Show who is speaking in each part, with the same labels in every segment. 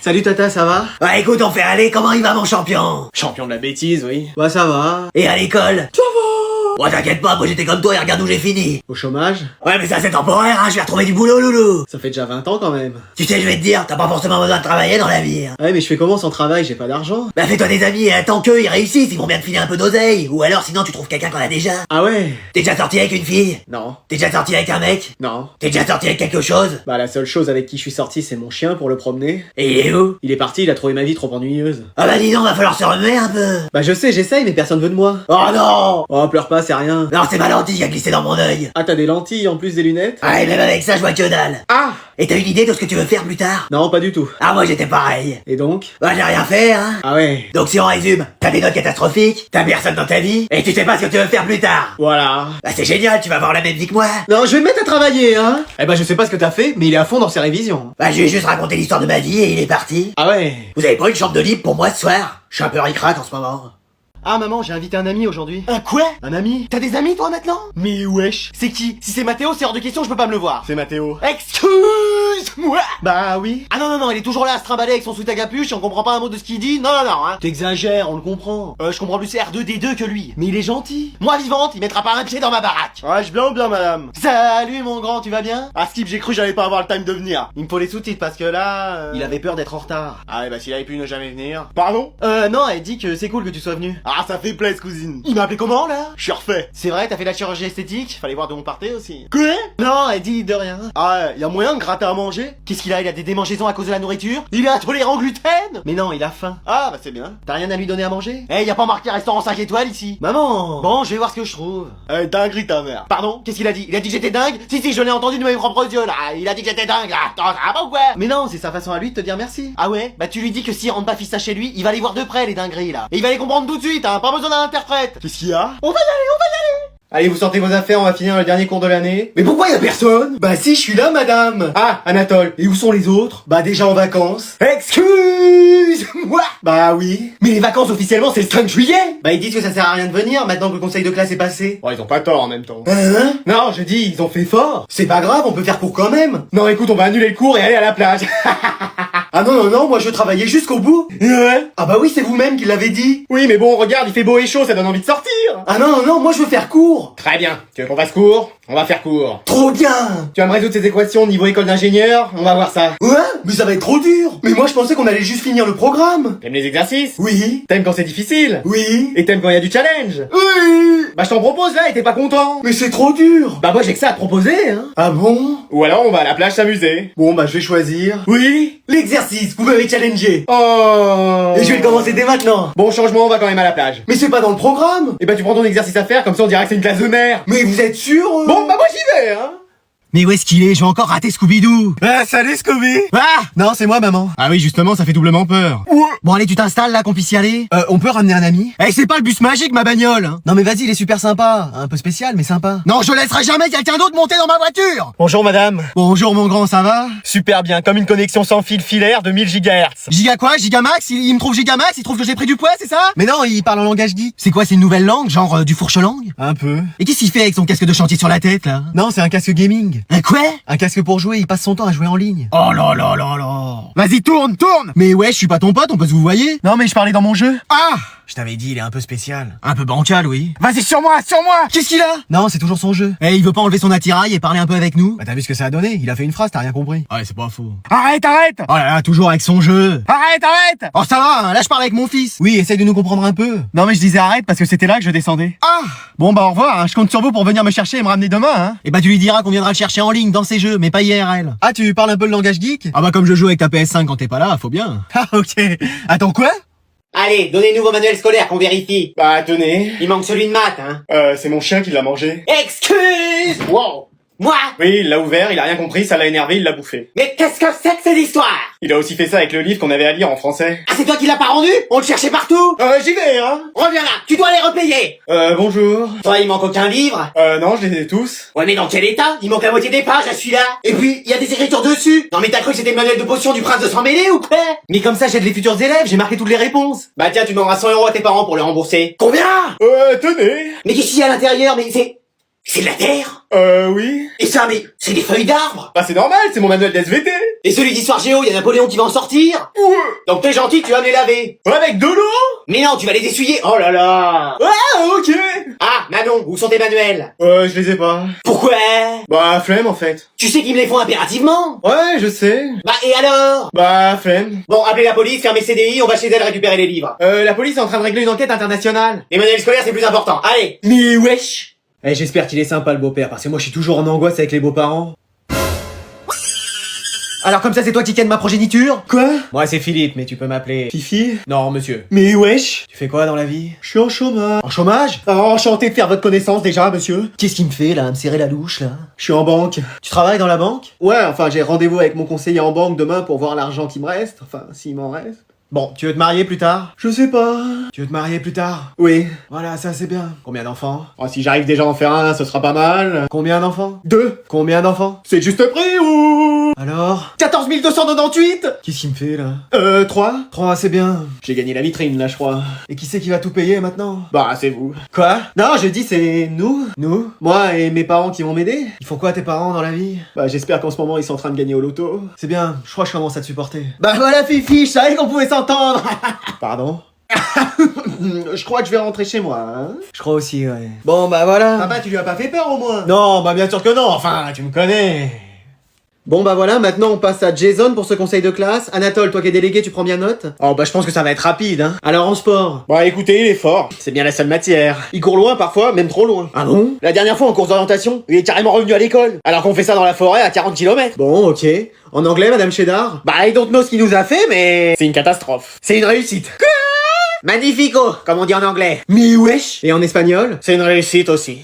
Speaker 1: Salut Tata, ça va?
Speaker 2: Bah écoute, on fait aller, comment il va mon champion?
Speaker 1: Champion de la bêtise, oui. Bah ça va.
Speaker 2: Et à l'école?
Speaker 1: Ça va.
Speaker 2: Ouais, t'inquiète pas, moi j'étais comme toi et regarde où j'ai fini.
Speaker 1: Au chômage?
Speaker 2: Ouais, mais ça c'est temporaire, hein, je vais retrouver du boulot, loulou.
Speaker 1: Ça fait déjà 20 ans quand même.
Speaker 2: Tu sais, je vais te dire, t'as pas forcément besoin de travailler dans la vie. Hein.
Speaker 1: Ouais, mais je fais comment sans travail? J'ai pas d'argent.
Speaker 2: Bah fais-toi des amis et attends qu'eux ils réussissent, ils vont bien te filer un peu d'oseille. Ou alors sinon tu trouves quelqu'un qu'on a déjà.
Speaker 1: Ah ouais?
Speaker 2: T'es déjà sorti avec une fille?
Speaker 1: Non.
Speaker 2: T'es déjà sorti avec un mec?
Speaker 1: Non.
Speaker 2: T'es déjà sorti avec quelque chose?
Speaker 1: Bah la seule chose avec qui je suis sorti, c'est mon chien pour le promener.
Speaker 2: Et il est où?
Speaker 1: Il est parti, il a trouvé ma vie trop ennuyeuse.
Speaker 2: Ah bah dis donc, va falloir se remuer un peu.
Speaker 1: Bah je sais, j'essaye, mais personne veut de moi.
Speaker 2: Oh non!
Speaker 1: Oh, pleure pas, c'est rien.
Speaker 2: Non, c'est ma lentille qui a glissé dans mon œil.
Speaker 1: Ah, t'as des lentilles en plus des lunettes?
Speaker 2: Ouais, même avec ça, je vois que dalle.
Speaker 1: Ah!
Speaker 2: Et t'as une idée de ce que tu veux faire plus tard?
Speaker 1: Non, pas du tout.
Speaker 2: Ah, moi j'étais pareil.
Speaker 1: Et donc?
Speaker 2: Bah, j'ai rien fait, hein.
Speaker 1: Ah ouais.
Speaker 2: Donc si on résume, t'as des notes catastrophiques, t'as personne dans ta vie, et tu sais pas ce que tu veux faire plus tard.
Speaker 1: Voilà.
Speaker 2: Bah, c'est génial, tu vas avoir la même vie que moi.
Speaker 1: Non, je vais me mettre à travailler, hein. Eh ben, je sais pas ce que t'as fait, mais il est à fond dans ses révisions.
Speaker 2: Bah, je lui ai juste raconté l'histoire de ma vie et il est parti.
Speaker 1: Ah ouais.
Speaker 2: Vous avez pas une chambre de libre pour moi ce soir? Je suis un peu ric-rac en ce moment.
Speaker 1: Ah maman, j'ai invité un ami aujourd'hui.
Speaker 3: Un quoi?
Speaker 1: Un ami?
Speaker 3: T'as des amis toi maintenant?
Speaker 1: Mais wesh.
Speaker 3: C'est qui? Si c'est Mathéo, c'est hors de question, je peux pas me le voir.
Speaker 1: C'est Mathéo.
Speaker 3: Excuse-moi!
Speaker 1: Bah oui.
Speaker 3: Ah non, il est toujours là à se trimballer avec son sweat à capuche et on comprend pas un mot de ce qu'il dit. Non, hein.
Speaker 1: T'exagères, on le comprend.
Speaker 3: Je comprends plus R2D2 que lui.
Speaker 1: Mais il est gentil.
Speaker 3: Moi vivante, il mettra pas un pied dans ma baraque.
Speaker 1: Ouais, je viens ou bien madame?
Speaker 3: Salut mon grand, tu vas bien?
Speaker 1: Ah Skip, j'ai cru que j'allais pas avoir le time de venir. Il me faut les sous-titres parce que là... Il avait peur d'être en retard. Ah ouais, bah s'il avait pu ne jamais venir. Pardon? Non, elle dit que c'est cool que tu sois venu. Ah, ça fait plaisir, cousine.
Speaker 3: Il m'a appelé comment là?
Speaker 1: Je suis refait.
Speaker 3: C'est vrai, t'as fait la chirurgie esthétique?
Speaker 1: Fallait voir de mon parté aussi.
Speaker 3: Quoi?
Speaker 1: Non, elle dit de rien. Ah, y a moyen de gratter à manger?
Speaker 3: Qu'est-ce qu'il a? Il a des démangeaisons à cause de la nourriture? Il est intolérant au gluten?
Speaker 1: Mais non, il a faim. Ah, bah c'est bien. T'as rien à lui donner à manger?
Speaker 3: Eh, y a pas marqué restaurant 5 étoiles ici.
Speaker 1: Maman!
Speaker 3: Bon, je vais voir ce que je trouve.
Speaker 1: Dinguerie ta mère.
Speaker 3: Pardon? Qu'est-ce qu'il a dit? Il a dit que j'étais dingue? Si, je l'ai entendu de mes propres yeux là. Il a dit que j'étais dingue là. Attends, ça va pas ou quoi?
Speaker 1: Mais non, c'est sa façon à lui de te dire merci.
Speaker 3: Ah ouais? Bah tu lui dis que s'il rentre pas fissa chez lui, il va les voir de près les dingueries là. Et il va les comprendre tout de suite, hein. Pas besoin d'un interprète.
Speaker 1: Qu'est-ce qu'il y a?
Speaker 3: On va y aller.
Speaker 1: Allez, vous sortez vos affaires, on va finir le dernier cours de l'année.
Speaker 3: Mais pourquoi y a personne?
Speaker 1: Bah si, je suis là, madame. Ah, Anatole. Et où sont les autres? Bah déjà en vacances.
Speaker 3: Excuse-moi.
Speaker 1: Bah oui.
Speaker 3: Mais les vacances officiellement c'est le 5 juillet.
Speaker 1: Bah ils disent que ça sert à rien de venir maintenant que le conseil de classe est passé. Oh, ils ont pas tort en même temps.
Speaker 3: Hein?
Speaker 1: Non, je dis, ils ont fait fort.
Speaker 3: C'est pas grave, on peut faire cours quand même.
Speaker 1: Non, écoute, on va annuler le cours et aller à la plage.
Speaker 3: Ah non, moi je travaillais jusqu'au bout.
Speaker 1: Ouais.
Speaker 3: Ah bah oui, c'est vous-même qui l'avez dit.
Speaker 1: Oui, mais bon, regarde, il fait beau et chaud, ça donne envie de sortir.
Speaker 3: Ah non, moi je veux faire cours.
Speaker 1: Très bien. Tu veux qu'on fasse cours? On va faire cours.
Speaker 3: Trop bien.
Speaker 1: Tu vas me résoudre ces équations niveau école d'ingénieur? On va voir ça.
Speaker 3: Ouais, mais ça va être trop dur. Mais moi je pensais qu'on allait juste finir le programme.
Speaker 1: T'aimes les exercices?
Speaker 3: Oui.
Speaker 1: T'aimes quand c'est difficile?
Speaker 3: Oui.
Speaker 1: Et t'aimes quand il y a du challenge?
Speaker 3: Oui.
Speaker 1: Bah je t'en propose là et t'es pas content.
Speaker 3: Mais c'est trop dur.
Speaker 1: Bah moi j'ai que ça à te proposer, hein.
Speaker 3: Ah bon?
Speaker 1: Ou alors on va à la plage s'amuser.
Speaker 3: Bon bah je vais choisir.
Speaker 1: Oui.
Speaker 3: L'exercice, vous m'avez challengé.
Speaker 1: Oh.
Speaker 3: Et je vais le commencer dès maintenant.
Speaker 1: Bon, changement, on va quand même à la plage.
Speaker 3: Mais c'est pas dans le programme.
Speaker 1: Et bah tu prends ton exercice à faire, comme ça on dirait que c'est une classe de mer.
Speaker 3: Mais vous êtes sûr?
Speaker 1: Bon, bah moi j'y vais, hein.
Speaker 2: Mais où est-ce qu'il est? Je vais encore rater Scooby-Doo.
Speaker 1: Ah, salut Scooby.
Speaker 2: Ah!
Speaker 1: Non, c'est moi, maman. Ah oui, justement, ça fait doublement peur.
Speaker 2: Bon allez, tu t'installes là qu'on puisse y aller?
Speaker 1: On peut ramener un ami?
Speaker 2: Eh, c'est pas le bus magique ma bagnole, hein.
Speaker 1: Non mais vas-y, il est super sympa. Un peu spécial, mais sympa.
Speaker 2: Non, je laisserai jamais quelqu'un d'autre monter dans ma voiture.
Speaker 1: Bonjour madame.
Speaker 2: Bonjour mon grand, ça va?
Speaker 1: Super bien, comme une connexion sans fil filaire de 1000 GHz.
Speaker 2: Giga quoi? Gigamax? Il me trouve Gigamax? Il trouve que j'ai pris du poids, c'est ça?
Speaker 1: Mais non, il parle en langage geek.
Speaker 2: C'est quoi, c'est une nouvelle langue? Genre du fourche-langue?
Speaker 1: Un peu.
Speaker 2: Et qu'est-ce qu'il fait avec son casque de chantier sur la tête là?
Speaker 1: Non, c'est un casque gaming.
Speaker 2: Un quoi?
Speaker 1: Un casque pour jouer, il passe son temps à jouer en ligne.
Speaker 2: Oh là là là là. Vas-y, tourne! Mais ouais, je suis pas ton pote, on peut se vous voyer?
Speaker 1: Non mais je parlais dans mon jeu.
Speaker 2: Ah!
Speaker 1: Je t'avais dit, il est un peu spécial.
Speaker 2: Un peu bancal, oui.
Speaker 1: Vas-y, sur moi.
Speaker 2: Qu'est-ce qu'il a?
Speaker 1: Non, c'est toujours son jeu.
Speaker 2: Eh, il veut pas enlever son attirail et parler un peu avec nous?
Speaker 1: Bah t'as vu ce que ça a donné? Il a fait une phrase, t'as rien compris.
Speaker 2: Ouais, c'est pas faux.
Speaker 1: Arrête.
Speaker 2: Oh là là, toujours avec son jeu.
Speaker 1: Arrête.
Speaker 2: Oh, ça va, hein, là je parle avec mon fils.
Speaker 1: Oui, essaye de nous comprendre un peu. Non mais je disais arrête parce que c'était là que je descendais.
Speaker 2: Ah!
Speaker 1: Bon bah au revoir, hein. Je compte sur vous pour venir me chercher et me ramener demain, hein.
Speaker 2: Et bah tu lui diras qu'on viendra le chercher en ligne dans ses jeux, mais pas IRL.
Speaker 1: Ah, tu parles un peu le langage geek?
Speaker 2: Ah bah comme je joue avec ta PS5 quand t'es pas là, faut bien.
Speaker 1: Ah ok. Attends quoi?
Speaker 3: Allez, donnez-nous vos manuels scolaires qu'on vérifie.
Speaker 1: Bah tenez.
Speaker 3: Il manque celui de maths, hein.
Speaker 1: C'est mon chien qui l'a mangé.
Speaker 3: Excuse!
Speaker 1: Wow.
Speaker 3: Moi?
Speaker 1: Oui, il l'a ouvert, il a rien compris, ça l'a énervé, il l'a bouffé.
Speaker 3: Mais qu'est-ce que c'est que cette histoire?
Speaker 1: Il a aussi fait ça avec le livre qu'on avait à lire en français.
Speaker 3: Ah, c'est toi qui l'as pas rendu? On le cherchait partout?
Speaker 1: J'y vais, hein.
Speaker 3: Reviens là, tu dois les repayer.
Speaker 1: Bonjour.
Speaker 3: Toi, il manque aucun livre?
Speaker 1: Non, je les ai tous.
Speaker 3: Ouais, mais dans quel état? Il manque la moitié des pages à celui-là. Et puis, il y a des écritures dessus. Non, mais t'as cru que c'était le manuel de potion du prince de sang mêlé ou quoi?
Speaker 1: Mais comme ça, j'aide les futurs élèves, j'ai marqué toutes les réponses.
Speaker 3: Bah tiens, tu demanderas 100 € à tes parents pour les rembourser. Combien?
Speaker 1: Tenez.
Speaker 3: Mais qu'est-ce qu'il y a à l'intérieur? Mais C'est de la terre?
Speaker 1: Oui.
Speaker 3: Et ça, mais c'est des feuilles d'arbres.
Speaker 1: Bah c'est normal, c'est mon manuel d'SVT.
Speaker 3: Et celui d'histoire géo, y a Napoléon qui va en sortir.
Speaker 1: Ouais.
Speaker 3: Donc t'es gentil, tu vas me les laver.
Speaker 1: Avec de l'eau.
Speaker 3: Mais non, tu vas les essuyer. Oh là là.
Speaker 1: Ah, ok.
Speaker 3: Ah, Manon, où sont tes manuels?
Speaker 1: Je les ai pas.
Speaker 3: Pourquoi?
Speaker 1: Bah, flemme en fait.
Speaker 3: Tu sais qu'ils me les font impérativement.
Speaker 1: Ouais, je sais.
Speaker 3: Bah et alors?
Speaker 1: Bah, flemme.
Speaker 3: Bon, appelez la police, fermez le CDI, on va chez elle récupérer les livres.
Speaker 1: La police est en train de régler une enquête internationale.
Speaker 3: Les manuels scolaires, c'est plus important. Allez.
Speaker 1: Mais wesh. J'espère qu'il est sympa le beau-père, parce que moi je suis toujours en angoisse avec les beaux-parents. Alors comme ça c'est toi qui ken ma progéniture? Quoi? Moi c'est Philippe, mais tu peux m'appeler... Fifi? Non, monsieur. Mais wesh. Tu fais quoi dans la vie? Je suis en chômage. En chômage? Enchanté de faire votre connaissance déjà, monsieur. Qu'est-ce qu'il me fait là, me serrer la louche là? Je suis en banque. Tu travailles dans la banque? Ouais, enfin j'ai rendez-vous avec mon conseiller en banque demain pour voir l'argent qui me reste, enfin s'il m'en reste. Bon, tu veux te marier plus tard? Je sais pas. Tu veux te marier plus tard? Oui. Voilà, ça c'est bien. Combien d'enfants? Oh, si j'arrive déjà à en faire un, ce sera pas mal. Combien d'enfants? 2. Combien d'enfants? C'est le juste prix ou? Alors? 14 298! Qu'est-ce qu'il me fait là? 3. 3, c'est bien. J'ai gagné la vitrine là, je crois. Et qui c'est qui va tout payer maintenant? Bah, c'est vous. Quoi? Non, je dis c'est nous. Nous? Moi et mes parents qui vont m'aider. Ils font quoi tes parents dans la vie? Bah, j'espère qu'en ce moment ils sont en train de gagner au loto. C'est bien, je crois que je commence à te supporter. Bah voilà Fifi, je savais qu'on pouvait s'entendre. Pardon? Je crois que je vais rentrer chez moi, hein. Je crois aussi, ouais. Bon, bah voilà. Papa, tu lui as pas fait peur au moins? Non, bah bien sûr que non, enfin, tu me connais. Bon bah voilà, maintenant on passe à Jason pour ce conseil de classe. Anatole, toi qui es délégué, tu prends bien note? Oh bah je pense que ça va être rapide, hein. Alors en sport? Bah écoutez, il est fort. C'est bien la seule matière. Il court loin parfois, même trop loin. Ah bon? La dernière fois en course d'orientation, il est carrément revenu à l'école. Alors qu'on fait ça dans la forêt à 40 km. Bon, ok. En anglais, Madame Cheddar? Bah I don't know ce qu'il nous a fait, mais... c'est une catastrophe. C'est une réussite. Magnifico, comme on dit en anglais. Mais wesh. Et en espagnol? C'est une réussite aussi.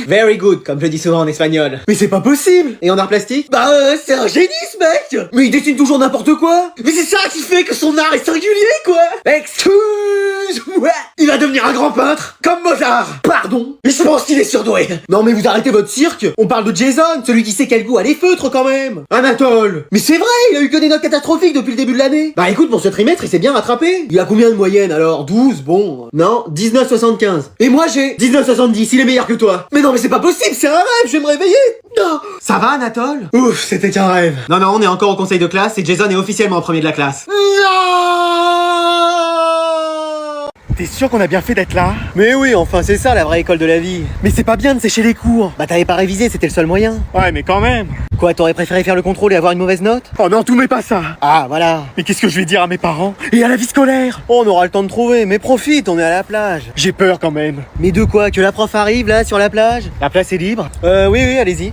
Speaker 1: Very good, comme je dis souvent en espagnol. Mais c'est pas possible. Et en art plastique? Bah c'est un génie ce mec. Mais il dessine toujours n'importe quoi. Mais c'est ça qui fait que son art est singulier quoi. Excuse-moi. Il va devenir un grand peintre, comme Mozart. Pardon. Mais je pense qu'il est surdoué. Non mais vous arrêtez votre cirque. On parle de Jason, celui qui sait quel goût a les feutres quand même. Anatole. Mais c'est vrai, il a eu que des notes catastrophiques depuis le début de l'année. Bah écoute, pour ce trimestre, il s'est bien rattrapé. Il a combien de moyenne alors? 12, bon. Non, 19,75. Et moi j'ai 19,70, il est meilleur que toi. Mais non mais c'est pas possible, c'est un rêve, je vais me réveiller. Non. Ça va Anatole? Ouf, c'était qu'un rêve. Non, on est encore au conseil de classe et Jason est officiellement en premier de la classe. Non. T'es sûr qu'on a bien fait d'être là? Mais oui, enfin c'est ça la vraie école de la vie. Mais c'est pas bien de sécher les cours. Bah t'avais pas révisé, c'était le seul moyen. Ouais mais quand même. Quoi, t'aurais préféré faire le contrôle et avoir une mauvaise note? Oh non, tout mais pas ça. Ah voilà. Mais qu'est-ce que je vais dire à mes parents? Et à la vie scolaire? Oh, on aura le temps de trouver, mais profite, on est à la plage. J'ai peur quand même. Mais de quoi? Que la prof arrive là sur la plage? La place est libre? Oui, allez-y.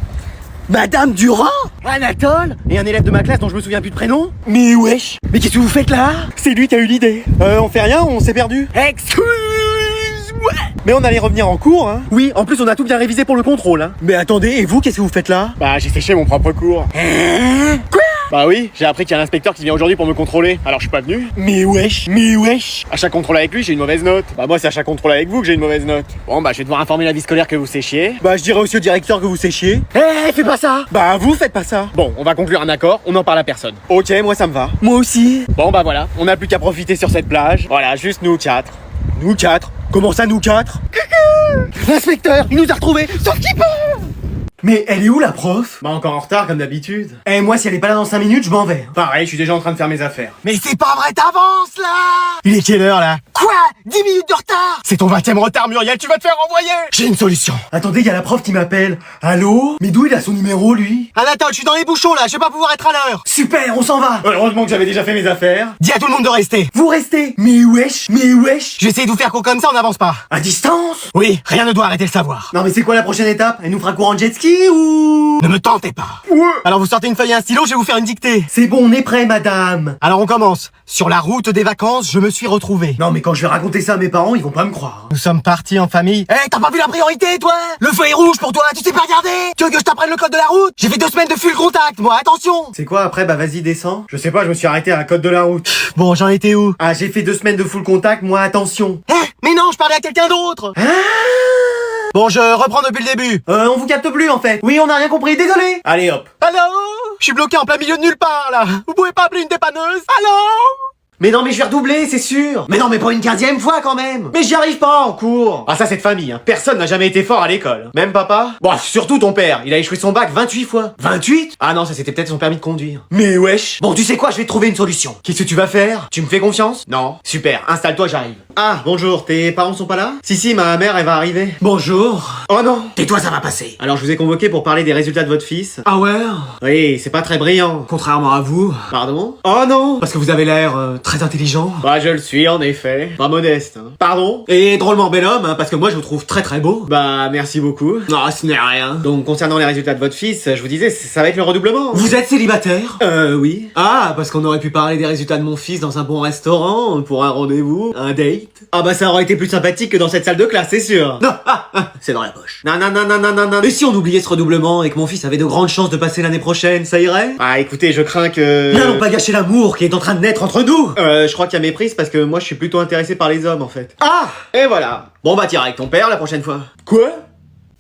Speaker 1: Madame Durand? Anatole? Et un élève de ma classe dont je me souviens plus de prénom? Mais wesh! Mais qu'est-ce que vous faites là? C'est lui qui a eu l'idée. On fait rien, on s'est perdu. Excuse-moi! Mais on allait revenir en cours, hein? Oui, en plus on a tout bien révisé pour le contrôle, hein. Mais attendez, et vous, qu'est-ce que vous faites là? Bah, j'ai séché mon propre cours. Quoi? Bah oui, j'ai appris qu'il y a un inspecteur qui vient aujourd'hui pour me contrôler, alors je suis pas venu. Mais wesh! À chaque contrôle avec lui, j'ai une mauvaise note. Bah moi, c'est à chaque contrôle avec vous que j'ai une mauvaise note. Bon bah, je vais devoir informer la vie scolaire que vous séchiez. Bah, je dirai aussi au directeur que vous séchiez. Fais pas ça! Bah, vous faites pas ça. Bon, on va conclure un accord, on n'en parle à personne. Ok, moi ça me va. Moi aussi. Bon bah voilà, on n'a plus qu'à profiter sur cette plage. Voilà, juste nous 4. Nous 4? Comment ça, nous 4? L'inspecteur, il nous a retrouvés, sauf qu'il peut! Mais elle est où la prof? Bah encore en retard comme d'habitude. Eh moi si elle est pas là dans 5 minutes je m'en vais. Pareil, je suis déjà en train de faire mes affaires. Mais c'est pas vrai, t'avances là! Il est quelle heure là? Quoi? 10 minutes de retard? C'est ton 20e retard Muriel, tu vas te faire renvoyer! J'ai une solution. Attendez, y a la prof qui m'appelle. Allô? Mais d'où il a son numéro lui? Anatole, je suis dans les bouchons là, je vais pas pouvoir être à l'heure. Super, on s'en va. Heureusement que j'avais déjà fait mes affaires. Dis à tout le monde de rester. Vous restez? Mais wesh. Je vais essayer de vous faire court comme ça, on n'avance pas. À distance? Oui, rien ne doit arrêter le savoir. Non mais c'est quoi la prochaine étape? Elle nous fera cours en jet ski ou... Ne me tentez pas. Ouais. Alors vous sortez une feuille et un stylo, je vais vous faire une dictée. C'est bon, on est prêt madame. Alors on commence. Sur la route des vacances, je me suis retrouvé. Non mais quand je vais raconter ça à mes parents, ils vont pas me croire. Nous sommes partis en famille. T'as pas vu la priorité toi? Le feu est rouge pour toi, tu sais pas regarder? Tu veux que je t'apprenne le code de la route? J'ai fait 2 semaines de full contact, moi, attention. C'est quoi après? Bah vas-y descends. Je sais pas, je me suis arrêté à la code de la route. Bon, j'en étais où? Ah, j'ai fait 2 semaines de full contact, moi, attention. Mais non, je parlais à quelqu'un d'autre. Bon, je reprends depuis le début. On vous capte plus en fait. Oui, on a rien compris, désolé. Allez hop. Allô? Je suis bloqué en plein milieu de nulle part là. Vous pouvez pas appeler une dépanneuse? Allô? Mais non, mais je vais redoubler, c'est sûr.
Speaker 3: Mais non, mais pour une 15e fois quand même.
Speaker 1: Mais j'y arrive pas en cours. Ah ça c'est de famille, hein. Personne n'a jamais été fort à l'école. Même papa. Bon, surtout ton père. Il a échoué son bac 28 fois.
Speaker 3: 28?
Speaker 1: Ah non, ça c'était peut-être son permis de conduire.
Speaker 3: Mais wesh. Bon, tu sais quoi, je vais te trouver une solution.
Speaker 1: Qu'est-ce que tu vas faire? Tu me fais confiance? Non. Super, installe-toi, j'arrive. Ah, bonjour, tes parents sont pas là? Si, ma mère, elle va arriver.
Speaker 3: Bonjour.
Speaker 1: Oh non.
Speaker 3: Tais-toi, ça va passer.
Speaker 1: Alors je vous ai convoqué pour parler des résultats de votre fils.
Speaker 3: Ah ouais?
Speaker 1: Oui, c'est pas très brillant.
Speaker 3: Contrairement à vous.
Speaker 1: Pardon? Oh non.
Speaker 3: Parce que vous avez l'air très intelligent.
Speaker 1: Bah je le suis en effet. Pas modeste, hein. Pardon?
Speaker 3: Et drôlement bel homme, hein, parce que moi je vous trouve très très beau.
Speaker 1: Bah merci beaucoup.
Speaker 3: Non, ce n'est rien.
Speaker 1: Donc concernant les résultats de votre fils, je vous disais, ça va être le redoublement.
Speaker 3: Vous êtes célibataire?
Speaker 1: Oui.
Speaker 3: Ah, parce qu'on aurait pu parler des résultats de mon fils dans un bon restaurant, pour un rendez-vous, un date.
Speaker 1: Ah bah ça aurait été plus sympathique que dans cette salle de classe, c'est sûr.
Speaker 3: Non, c'est dans la poche.
Speaker 1: Non.
Speaker 3: Et si on oubliait ce redoublement et que mon fils avait de grandes chances de passer l'année prochaine, ça irait?
Speaker 1: Ah écoutez, je crains que...
Speaker 3: N'allons pas gâcher l'amour qui est en train de naître entre nous.
Speaker 1: Je crois qu'il y a méprise parce que moi je suis plutôt intéressé par les hommes en fait.
Speaker 3: Ah!
Speaker 1: Et voilà. Bon bah t'iras avec ton père la prochaine fois.
Speaker 3: Quoi?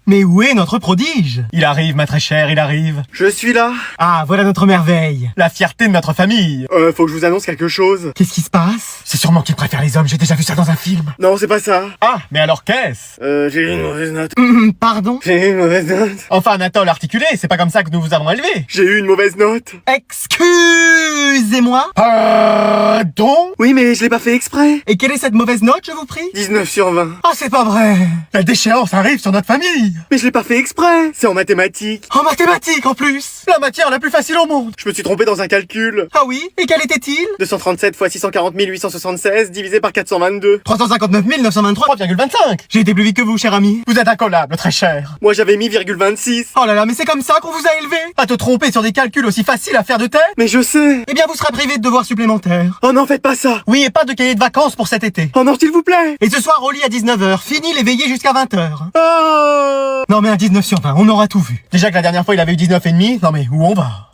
Speaker 4: Mais où est notre prodige? Il arrive, ma très chère, il arrive.
Speaker 1: Je suis là.
Speaker 4: Ah, voilà notre merveille. La fierté de notre famille.
Speaker 1: Faut que je vous annonce quelque chose.
Speaker 4: Qu'est-ce qui se passe? C'est sûrement qu'il préfère les hommes, j'ai déjà vu ça dans un film.
Speaker 1: Non, c'est pas ça.
Speaker 4: Ah, mais alors qu'est-ce?
Speaker 1: J'ai eu une mauvaise note.
Speaker 4: Pardon?
Speaker 1: J'ai eu une mauvaise note.
Speaker 4: Enfin, Anatole, articulé, c'est pas comme ça que nous vous avons élevé.
Speaker 1: J'ai eu une mauvaise note.
Speaker 4: Excusez-moi? Pardon?
Speaker 1: Oui, mais je l'ai pas fait exprès.
Speaker 4: Et quelle est cette mauvaise note, je vous prie?
Speaker 1: 19 sur 20.
Speaker 4: Ah, c'est pas vrai. La déchéance arrive sur notre famille.
Speaker 1: Mais je l'ai pas fait exprès. C'est en mathématiques.
Speaker 4: En mathématiques, en plus. La matière la plus facile au monde.
Speaker 1: Je me suis trompé dans un calcul.
Speaker 4: Ah oui? Et quel était-il?
Speaker 1: 237 fois 640 876 divisé par 422.
Speaker 4: 359 923,25. J'ai été plus vite que vous, cher ami. Vous êtes incollable, très cher.
Speaker 1: Moi j'avais mis ,26.
Speaker 4: Oh là là, mais c'est comme ça qu'on vous a élevé? À te tromper sur des calculs aussi faciles à faire de tête?
Speaker 1: Mais je sais.
Speaker 4: Eh bien, vous serez privé de devoirs supplémentaires.
Speaker 1: Oh non, faites pas ça.
Speaker 4: Oui, et pas de cahier de vacances pour cet été.
Speaker 1: Oh non, s'il vous plaît.
Speaker 4: Et ce soir, au lit à 19h. Fini les veillées jusqu'à 20h.
Speaker 1: Oh.
Speaker 4: Non mais un 19 sur 20, on aura tout vu. Déjà que la dernière fois, il avait eu 19,5. Non mais où on va?